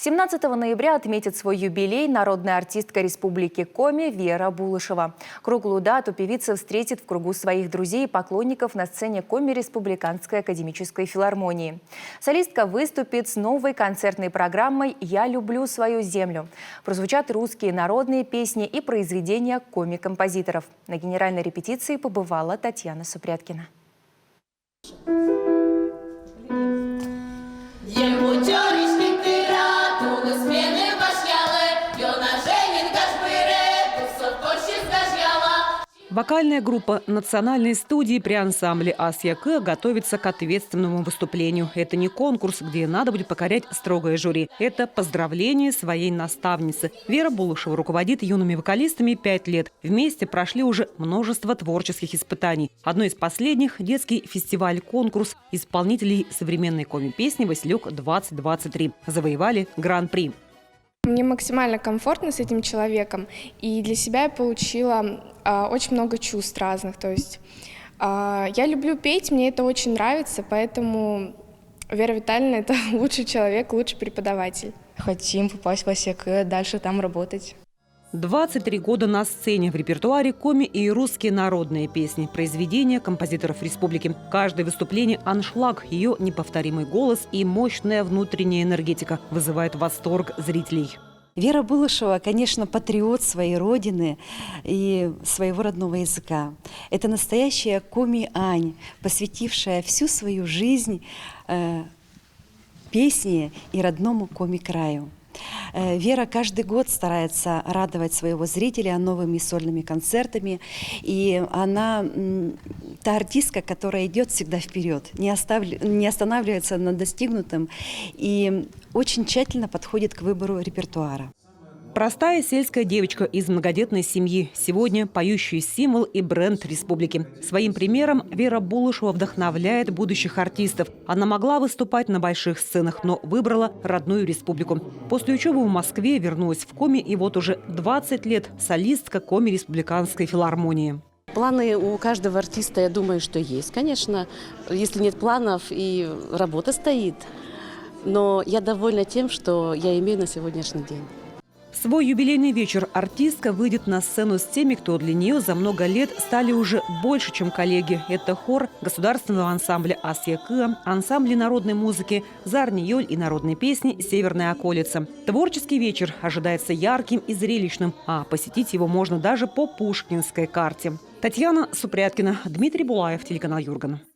17 ноября отметит свой юбилей народная артистка Республики Коми Вера Булышева. Круглую дату певица встретит в кругу своих друзей и поклонников на сцене Коми Республиканской академической филармонии. Солистка выступит с новой концертной программой «Я люблю свою землю». Прозвучат русские народные песни и произведения коми-композиторов. На генеральной репетиции побывала Татьяна Супряткина. Вокальная группа национальной студии при ансамбле «Асья-К» готовится к ответственному выступлению. Это не конкурс, где надо будет покорять строгое жюри. Это поздравление своей наставницы. Вера Булышева руководит юными вокалистами 5 лет. Вместе прошли уже множество творческих испытаний. Одно из последних – детский фестиваль-конкурс исполнителей современной коми-песни «Василек-2023». Завоевали гран-при. Мне максимально комфортно с этим человеком, и для себя я получила очень много чувств разных. То есть я люблю петь, мне это очень нравится, поэтому Вера Витальевна – это лучший человек, лучший преподаватель. Хотим попасть в АСЕК, дальше там работать. 23 года на сцене, в репертуаре коми и русские народные песни, произведения композиторов республики. Каждое выступление – аншлаг, ее неповторимый голос и мощная внутренняя энергетика вызывает восторг зрителей. Вера Булышева, конечно, патриот своей родины и своего родного языка. Это настоящая коми-ань, посвятившая всю свою жизнь песне и родному коми-краю. Вера каждый год старается радовать своего зрителя новыми сольными концертами. И она та артистка, которая идет всегда вперед, не останавливается на достигнутом и очень тщательно подходит к выбору репертуара. Простая сельская девочка из многодетной семьи. Сегодня поющий символ и бренд республики. Своим примером Вера Булышева вдохновляет будущих артистов. Она могла выступать на больших сценах, но выбрала родную республику. После учебы в Москве вернулась в Коми, и вот уже 20 лет солистка Коми Республиканской филармонии. Планы у каждого артиста, я думаю, что есть. Конечно, если нет планов, и работа стоит. Но я довольна тем, что я имею на сегодняшний день. В свой юбилейный вечер артистка выйдет на сцену с теми, кто для нее за много лет стали уже больше, чем коллеги. Это хор государственного ансамбля «Асья-К», ансамбли народной музыки «Зарниёль» и народной песни «Северная околица». Творческий вечер ожидается ярким и зрелищным, а посетить его можно даже по пушкинской карте. Татьяна Супряткина, Дмитрий Булаев, телеканал «Юрган».